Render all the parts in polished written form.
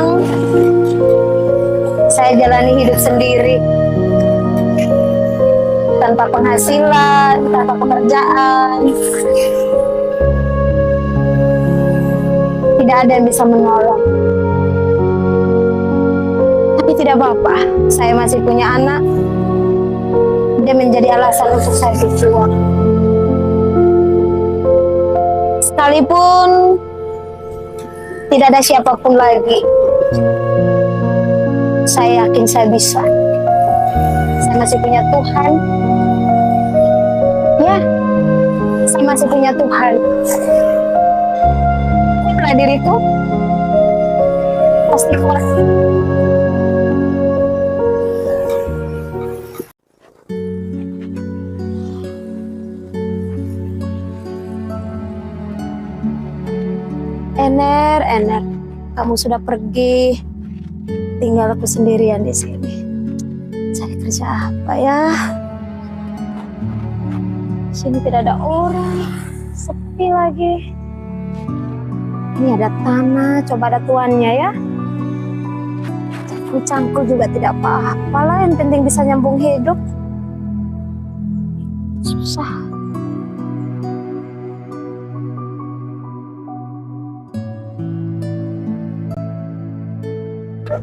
sekarang saya jalani hidup sendiri, tanpa penghasilan, tanpa pekerjaan. Tidak ada yang bisa menolong. Tapi tidak apa-apa, saya masih punya anak. Dia menjadi alasan untuk saya berjuang. Sekalipun tidak ada siapapun lagi, saya yakin saya bisa. Saya masih punya Tuhan. Ya, saya masih punya Tuhan. Itulah diriku. Pasti kuat. Ener, kamu sudah pergi, tinggal aku sendirian di sini. Cari kerja apa ya? Sini tidak ada orang, sepi lagi. Ini ada tanah, coba ada tuannya ya. Cangkul juga tidak apa-apa lah, yang penting bisa nyambung hidup. Susah.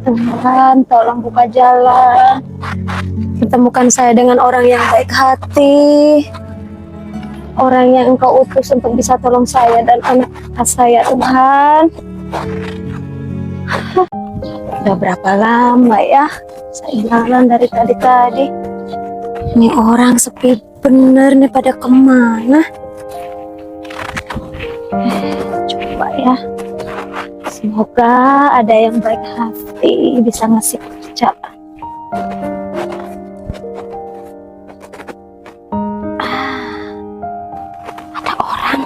Tuhan, tolong buka jalan. Pertemukan saya dengan orang yang baik hati. Orang yang Engkau utus untuk bisa tolong saya dan anak-anak saya, Tuhan. Udah berapa lama ya saya jalan dari tadi. Ini orang sepi bener nih, pada kemana? Coba ya. Semoga ada yang baik hati bisa ngasih kerjaan. Ada orang.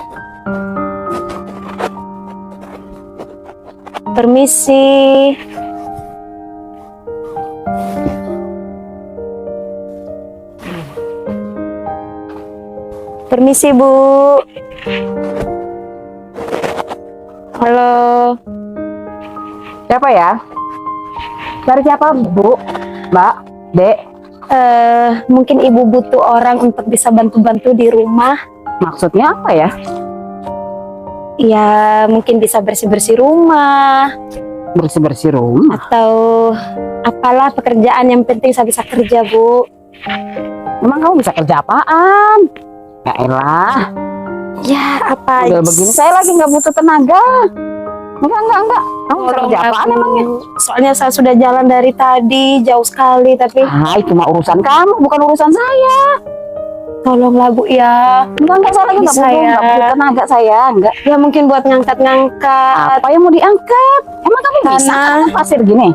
Permisi. Permisi, Bu. Halo. Siapa ya? Cari siapa, Bu? Mbak? Dek? Mungkin Ibu butuh orang untuk bisa bantu-bantu di rumah. Maksudnya apa ya? Ya, mungkin bisa bersih-bersih rumah. Bersih-bersih rumah? Atau apalah pekerjaan, yang penting saya bisa kerja, Bu. Emang kamu bisa kerja apaan? Ya elah. Ya, apa Udah begini saya lagi nggak butuh tenaga. Enggak. Kamu bisa kerja apaan emangnya? Soalnya saya sudah jalan dari tadi, jauh sekali, tapi Itu mah urusan kamu, bukan urusan saya. tolonglah, Bu ya. Enggak, saya lagi nggak butuh tenaga saya, enggak. Ya mungkin buat ngangkat-ngangkat. Apa yang mau diangkat? Emang kamu bisa Tanah. angkat pasir gini?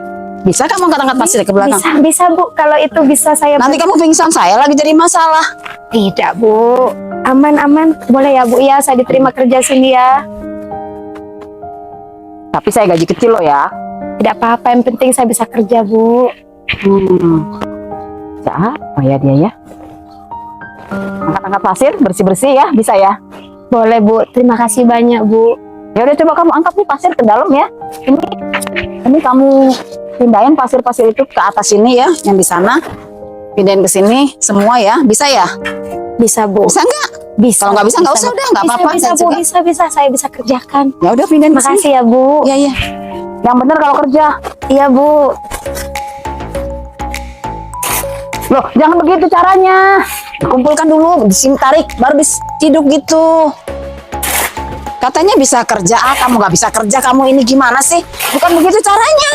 Bisa kamu angkat pasir ke belakang? Bisa, Bu. Kalau itu bisa saya. Nanti kamu pingsan, saya lagi jadi masalah. Tidak, Bu. Aman. Boleh ya, Bu ya, saya diterima kerja sini ya. Tapi saya gaji kecil loh ya. Tidak apa-apa, yang penting saya bisa kerja, Bu. Siapa ya dia ya? Angkat-angkat pasir, bersih-bersih ya, bisa ya? Boleh, Bu. Terima kasih banyak, Bu. Ya udah, coba kamu angkat nih pasir ke dalam ya. Ini kamu pindahin pasir-pasir itu ke atas sini ya, yang di sana. Pindahin ke sini semua ya, bisa ya? Bisa, Bu. Bisa nggak? Bisa. Kalau nggak bisa nggak usah, udah nggak apa-apa. Bisa, Bu. Bisa. Saya bisa kerjakan. Ya udah, pindahin ke sini. Makasih ya, Bu. Iya. Yang benar kalau kerja. Iya, Bu. Loh, jangan begitu caranya. Kumpulkan dulu, di sini tarik, baru diciduk gitu. Katanya bisa kerja, kamu nggak bisa kerja, kamu ini gimana sih? Bukan begitu caranya.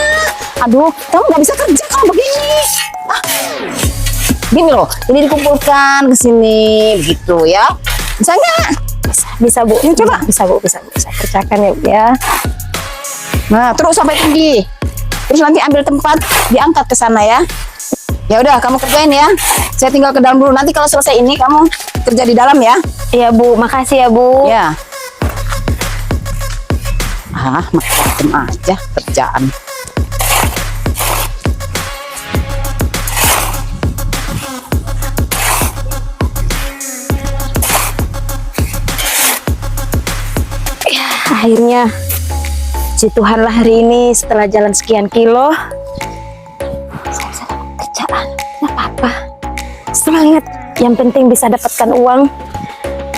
Aduh, kamu nggak bisa kerja kalau begini. Gini loh, ini dikumpulkan ke sini, begitu ya. Bisa nggak? Bisa, Bu. Yuk, coba. Bisa, Bu. Saya kerjakan ya, Bu ya. Nah, terus sampai tinggi. Terus nanti ambil tempat, diangkat ke sana ya. Ya udah, kamu kerjain ya. Saya tinggal ke dalam dulu. Nanti kalau selesai ini, kamu kerja di dalam ya. Iya, Bu. Makasih ya, Bu. Ya. Macam aja kerjaan. Ya, akhirnya Puji Tuhan lah hari ini setelah jalan sekian kilo saya bisa dapat kerjaan. Nggak apa-apa, semangat, yang penting bisa dapatkan uang,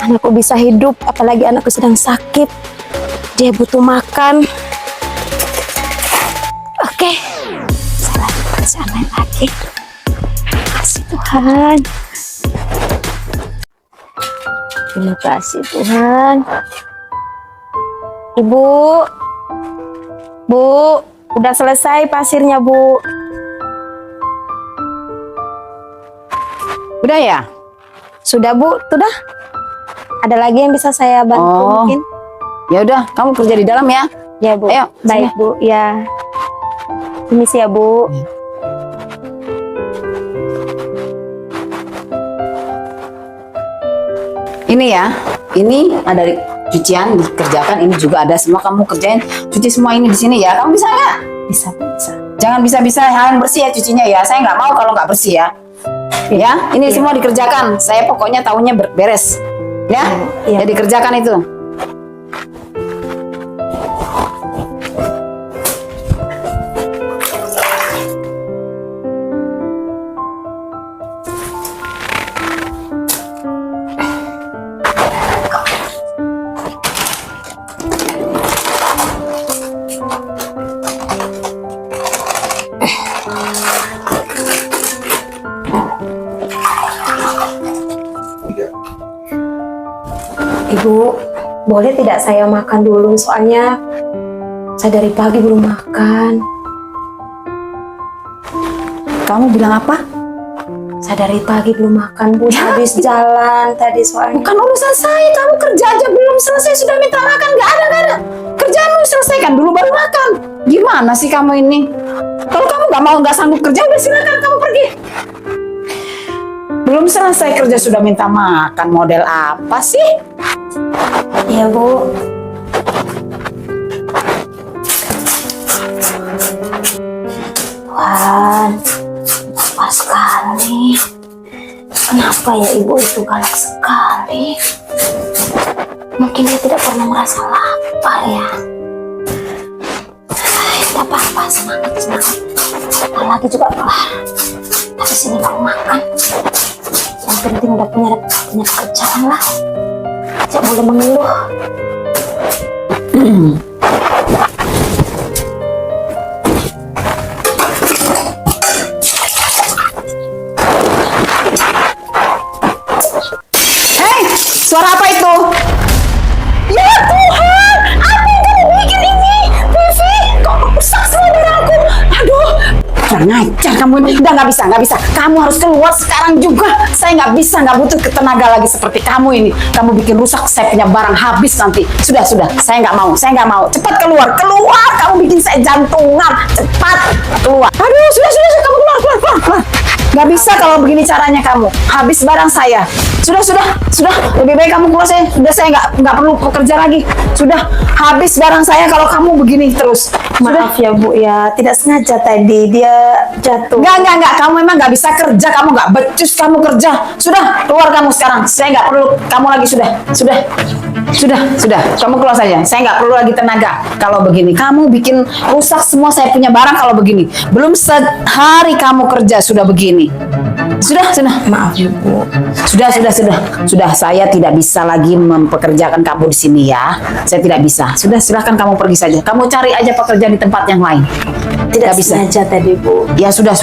anakku bisa hidup, apalagi anakku sedang sakit, dia butuh makan. Oke, saya lagi kerjaan lain lagi. Terima kasih Tuhan, terima kasih Tuhan. Ibu, Bu, udah selesai pasirnya, Bu. Udah ya? Sudah, Bu, sudah. Ada lagi yang bisa saya bantu Oh. mungkin? Ya udah, kamu kerja di dalam ya. Ya, Bu. Ayo, Baik, sini. Bu. Ya. Ini sih ya, Bu. Ini ya, ini ada cucian dikerjakan, ini juga ada semua kamu kerjain, cuci semua ini di sini ya. Kamu bisa nggak? Bisa, bisa. Jangan bisa-bisa yang bersih ya cucinya ya. Saya nggak mau kalau nggak bersih ya. Ya, ini semua dikerjakan. Saya pokoknya tahunya beres. Ya, Iya. ya dikerjakan itu. Ibu, boleh tidak saya makan dulu? Soalnya saya dari pagi belum makan. Kamu bilang apa? Saya dari pagi belum makan, Bu. Habis jalan tadi soalnya. Bukan urusan saya. Kamu kerja aja belum selesai sudah minta makan. Nggak ada. Kerjaanmu selesaikan dulu baru makan. Gimana sih kamu ini? Kalau kamu nggak sanggup kerja, udah silakan kamu pergi. Belum selesai kerja sudah minta makan. Model apa sih? Iya, Bu. Tuhan, apa sekali. Kenapa ya ibu itu galak sekali? Mungkin dia tidak pernah merasa lapar ya. Tidak apa-apa, semangat. Bentar lagi juga kelar. Habis ini baru makan. Yang penting udah punya pekerjaan lah. Tidak boleh mengeluh. Hei, suara apa itu? Ya Tuhan, apa yang kamu bikin ini? Vivi, kok rusak semua barangku? Aduh, kurang ajar kamu ini. Udah nggak bisa. Kamu harus keluar sekarang juga. Saya nggak bisa, nggak butuh tenaga lagi seperti kamu ini. Kamu bikin rusak, saya punya barang habis nanti. Sudah. Saya nggak mau. Cepat keluar. Kamu bikin saya jantungan. Cepat keluar. Aduh, sudah. Kamu keluar. Nggak bisa kalau begini caranya kamu. Habis barang saya. Sudah. Lebih baik kamu keluar saya. Sudah, saya nggak perlu bekerja lagi. Sudah, habis barang saya kalau kamu begini terus. Maaf ya Bu ya, tidak sengaja tadi dia jatuh. Enggak. Kamu memang nggak bisa kerja. Kamu nggak becus kamu kerja. Sudah, keluar kamu sekarang. Saya nggak perlu kamu lagi. Sudah. Kamu keluar saja. Saya nggak perlu lagi tenaga. Kalau begini, kamu bikin rusak semua saya punya barang kalau begini. Belum sehari kamu kerja sudah begini. Sudah. Maaf ya Bu. Sudah. Saya tidak bisa lagi mempekerjakan kamu di sini ya. Saya tidak bisa. Sudah, silakan kamu pergi saja. Kamu cari aja pekerjaan di tempat yang lain. Tidak bisa. sengaja tadi Bu. Ya sudah.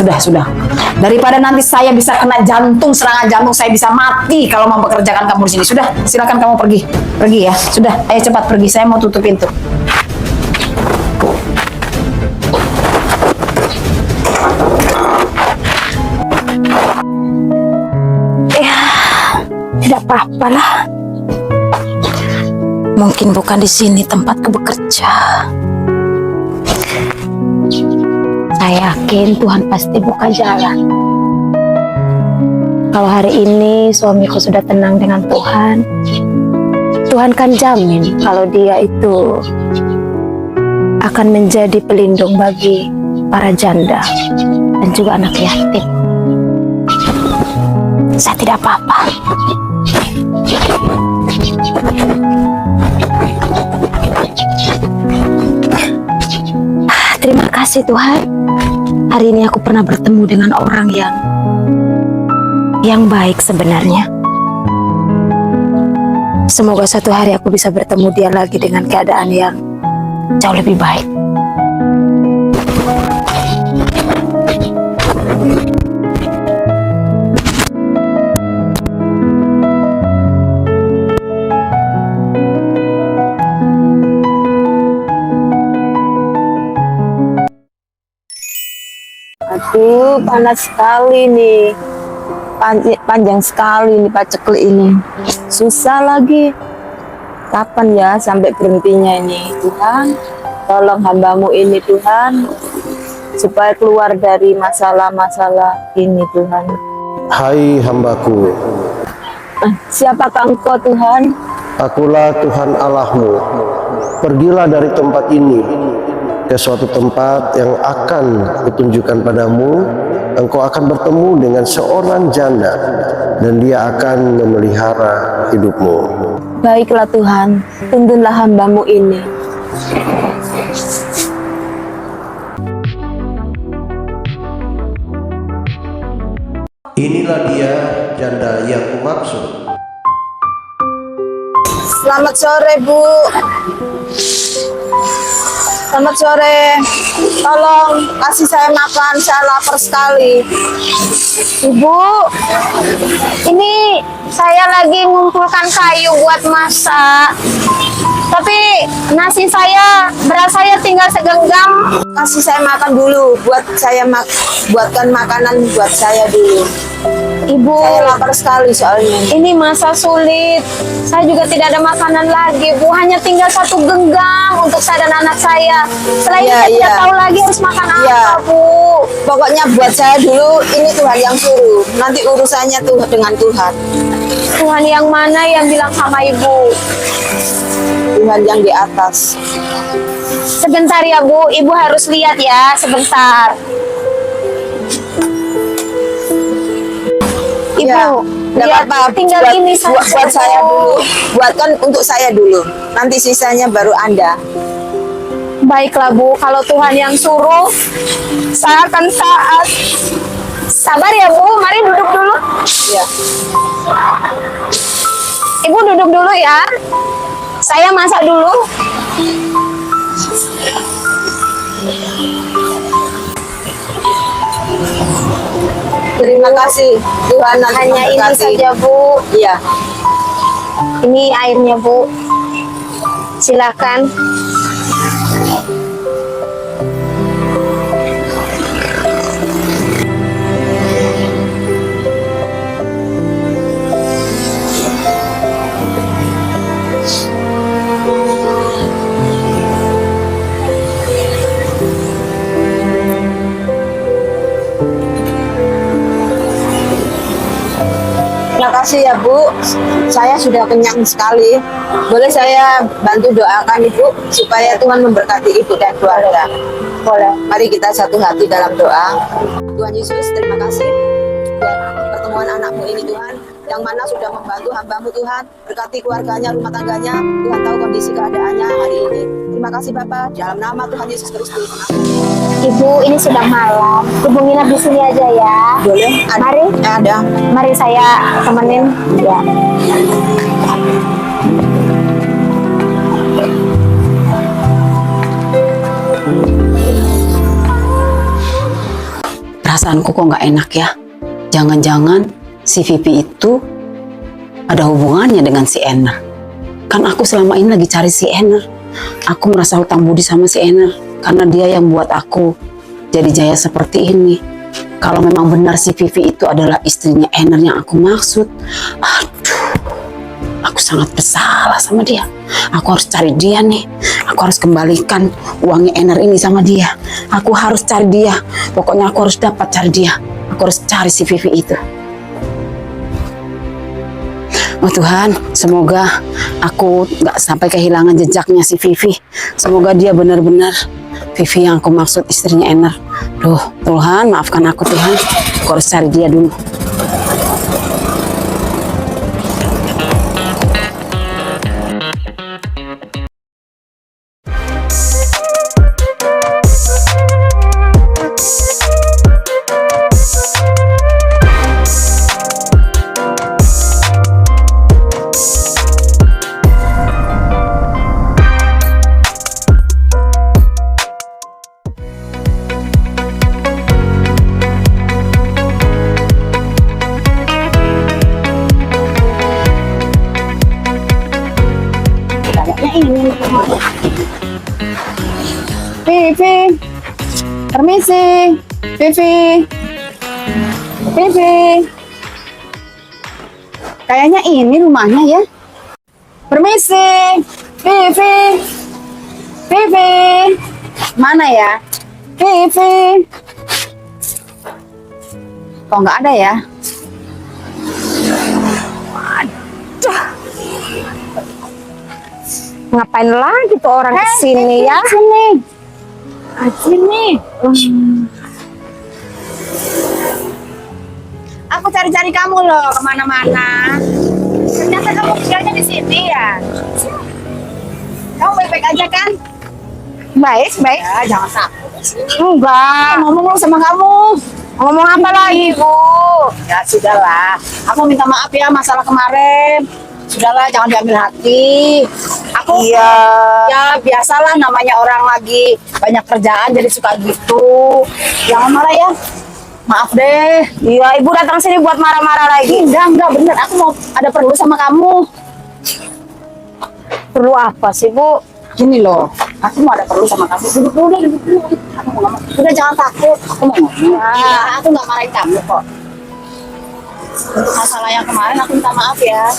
Daripada nanti saya bisa kena serangan jantung, saya bisa mati kalau mempekerjakan kamu di sini. Sudah, silakan kamu pergi. Pergi ya. Sudah, ayo cepat pergi. Saya mau tutup pintu. Ya, tidak apa-apa lah. Mungkin bukan di sini tempatku bekerja. Saya yakin Tuhan pasti buka jalan. Kalau hari ini suamiku sudah tenang dengan Tuhan, Tuhan kan jamin kalau dia itu akan menjadi pelindung bagi para janda dan juga anak yatim. Saya tidak apa-apa. Terima kasih Tuhan. Hari ini aku pernah bertemu dengan orang yang baik sebenarnya. Semoga suatu hari aku bisa bertemu dia lagi dengan keadaan yang jauh lebih baik. Aduh, panas sekali nih. Panjang sekali nih paceklik ini. Susah lagi. Kapan ya sampai berhentinya ini? Tuhan, tolong hambamu ini Tuhan. Supaya keluar dari masalah-masalah ini Tuhan. Hai hambaku, Siapakah engkau Tuhan? akulah Tuhan Allahmu. Pergilah dari tempat ini ke suatu tempat yang akan kutunjukkan padamu. Engkau akan bertemu dengan seorang janda dan dia akan memelihara hidupmu. Baiklah Tuhan, tuntunlah hambamu ini. Inilah dia janda yang kumaksud. Selamat sore Bu. Selamat sore. Tolong kasih saya makan, saya lapar sekali. Ibu, ini saya lagi ngumpulkan kayu buat masak. Tapi nasi saya, beras saya tinggal segenggam. Kasih saya makan dulu, buatkan makanan buat saya dulu. Ibu, Saya lapar sekali soalnya. ini masa sulit. Saya juga tidak ada makanan lagi, Bu. Hanya tinggal satu genggam untuk saya dan anak saya. Setelah ini Iya, saya tidak iya. tahu lagi harus makan Iya. apa, Bu. Pokoknya buat saya dulu, ini Tuhan yang suruh. Nanti urusannya tuh dengan Tuhan. Tuhan yang mana yang bilang sama Ibu? Tuhan yang di atas. Sebentar ya, Bu. Ibu harus lihat ya, sebentar. Ibu, Ya, nggak lihat, apa-apa. tinggal ini saja. Buat saya Bu. dulu. Buatkan untuk saya dulu. Nanti sisanya baru Anda. Baiklah Bu, kalau Tuhan yang suruh, saya akan taat. Sabar ya Bu, mari duduk dulu. Ya. Ibu duduk dulu ya. Saya masak dulu. Terima kasih Tuhan nanti Hanya ini memberkati. saja Bu. Iya. Ini airnya Bu. Silakan. Terima kasih ya Bu. Saya sudah kenyang sekali. Boleh saya bantu doakan Ibu supaya Tuhan memberkati Ibu dan keluarga. Boleh. Mari kita satu hati dalam doa. Tuhan Yesus, terima kasih buat pertemuan anakmu ini Tuhan, yang mana sudah membantu hambamu Tuhan, berkati keluarganya, rumah tangganya. Tuhan tahu kondisi keadaannya hari ini. Terima kasih Bapak, dalam nama Tuhan Yesus Kristus. Ibu, ini sudah malam. Ibu nginap di sini aja ya. Boleh? Mari. Ada. Mari saya temenin. Ya. Perasaanku kok nggak enak ya. Jangan-jangan si Vivi itu ada hubungannya dengan si Ener. Kan aku selama ini lagi cari si Ener. Aku merasa hutang budi sama si Ener karena dia yang buat aku jadi jaya seperti ini. Kalau memang benar si Vivi itu adalah istrinya Ener yang aku maksud, aduh, aku sangat bersalah sama dia. Aku harus cari dia nih. Aku harus kembalikan uangnya Ener ini sama dia. Aku harus cari dia. Pokoknya aku harus dapat cari dia. Aku harus cari si Vivi itu. Oh Tuhan, semoga aku gak sampai kehilangan jejaknya si Vivi. Semoga dia benar-benar Vivi yang aku maksud, istrinya Ener. Duh, Tuhan, maafkan aku Tuhan. Aku harus cari dia dulu. Vivi, permisi. Vivi, Vivi. Kayaknya ini rumahnya ya. Permisi, Vivi, Vivi. Mana ya? Vivi. Kok nggak ada ya? Ngapain lagi tuh orang kesini ya? Sini. Sini. Aku cari-cari kamu loh kemana-mana. Ternyata kamu tinggalnya di sini ya. Kamu baik-baik aja kan? Baik, baik. Ya, jangan takut. Enggak. Ngomong sama kamu. Ngomong apa lagi, Bu? Ya sudahlah. Aku minta maaf ya masalah kemarin. Sudahlah, jangan diambil hati. Aku ya biasalah, namanya orang lagi banyak kerjaan jadi suka gitu. Jangan marah ya. Maaf deh. Iya, Ibu datang sini buat marah-marah lagi. Enggak, bener. Aku mau ada perlu sama kamu. Perlu apa sih, Bu? Gini loh, aku mau ada perlu sama kamu. Duduk dulu, duduk dulu. Aku mau ngomong. Udah jangan takut. Aku mau ngomong. Ya, aku nggak marahin kamu kok. Untuk masalah yang kemarin aku minta maaf ya.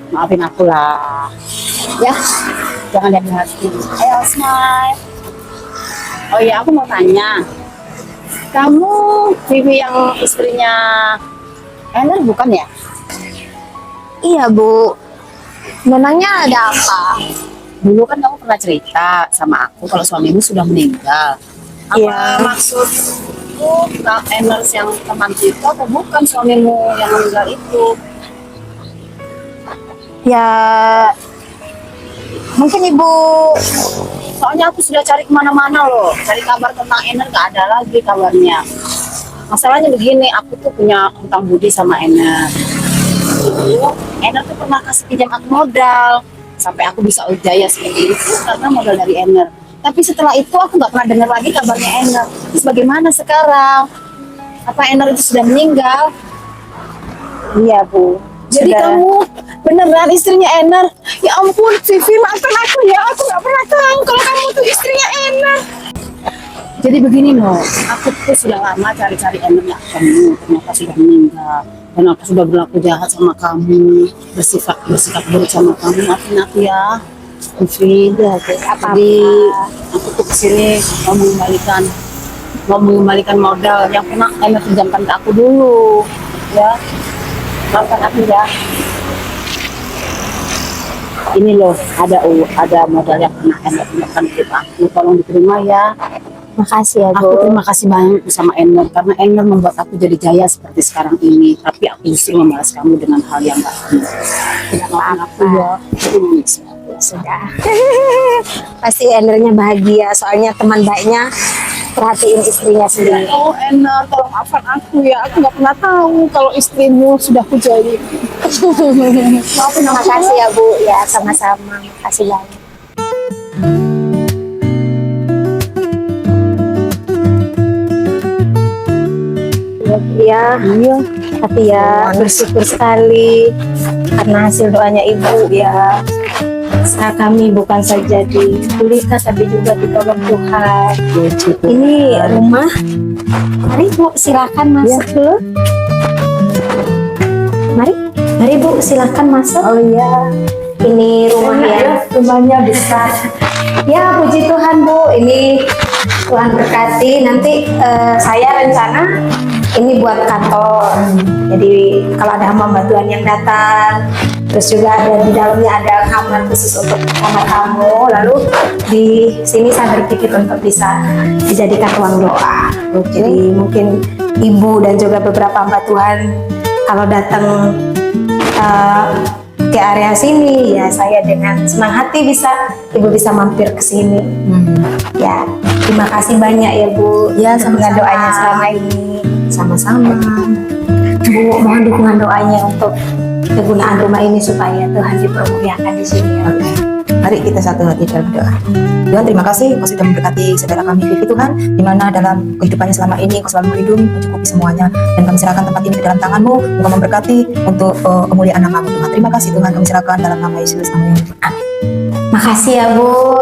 Maafin aku lah. Ya, jangan diambil hati. Ayo smile. Oh iya, aku mau tanya. Kamu Vivi yang istrinya Ener bukan ya? Iya, Bu. Memangnya ada apa? Dulu kan kamu pernah cerita sama aku kalau suamimu sudah meninggal. Apa Iya. maksudmu Kak Eners yang teman itu atau bukan suamimu yang meninggal itu? Ya, mungkin Ibu. Soalnya aku sudah cari kemana-mana loh, cari kabar tentang Ener gak ada lagi kabarnya. Masalahnya begini, aku tuh punya hutang budi sama Ener. Dulu Ener tuh pernah kasih pinjam aku modal sampai aku bisa ujaya seperti itu karena modal dari Ener. Tapi setelah itu aku nggak pernah dengar lagi kabarnya Ener. Terus bagaimana sekarang? Apa Ener itu sudah meninggal? Iya, Bu. Jadi Sudah. kamu beneran istrinya Ener? Ya ampun, Vivi, maafkan aku ya. Aku nggak pernah tahu kalau kamu tuh istrinya Ener. Jadi begini loh, aku tuh sudah lama cari-cari Enernya kamu, ternyata sudah meninggal. Dan aku sudah berlaku jahat sama kamu, bersikap buruk sama kamu. Maafin aku ya, Vivi. Jadi aku tuh kesini mau mengembalikan modal yang pernah Ener pinjamkan ke aku dulu, ya. Maafkan aku ya. Ini loh, ada modal yang pernah Ener pinjamkan ke aku. Tolong diterima ya. Makasih ya, Aku Bu. terima kasih banyak sama Ener karena Ener membuat aku jadi jaya seperti sekarang ini. Tapi aku justru membalas kamu dengan hal yang gak benar. Tidak maafin aku ya. Sudah. Pasti Enernya bahagia, soalnya teman baiknya perhatiin istrinya sendiri. Oh Ener, tolong maafkan aku ya. Aku nggak pernah tahu kalau istrimu sudah kujali. Maafin aku. Makasih ya, Bu. Ya, sama-sama. Makasih banyak. Iya, tapi ya bersyukur sekali karena hasil doanya Ibu ya. Usaha kami bukan saja dipulihkan tapi juga ditolong Tuhan. Ini rumah. Mari Bu, silakan masuk dulu. Mari Bu, silakan masuk. Oh iya. Ini rumah rumahnya besar. Ya, puji Tuhan Bu, ini Tuhan berkati. Nanti saya rencana ini buat kantor. Jadi kalau ada hamba bantuan yang datang, terus juga ada di dalamnya ada kamar khusus untuk kamar tamu. Lalu di sini saya berpikir untuk bisa dijadikan ruang doa. Jadi mungkin Ibu dan juga beberapa hamba Tuhan kalau datang ke area sini, ya saya dengan senang hati Ibu bisa mampir ke sini. Ya, terima kasih banyak ya Bu. Ya, sama doanya selama ini. Sama-sama. Bu, mohon dukungan doanya untuk kegunaan rumah ini supaya Tuhan dipermuliakan di sini. Ya. Mari kita satu hati dalam berdoa. Tuhan, terima kasih Kau sudah memberkati saudara kami Vivi Tuhan, di mana dalam kehidupannya selama ini Kau selalu melindungi, mencukupi semuanya, dan kami serahkan tempat ini ke dalam tangan-Mu. Engkau memberkati untuk kemuliaan nama-Mu Tuhan. Terima kasih Tuhan, kami serahkan dalam nama Yesus. Amin. Makasih ya Bu.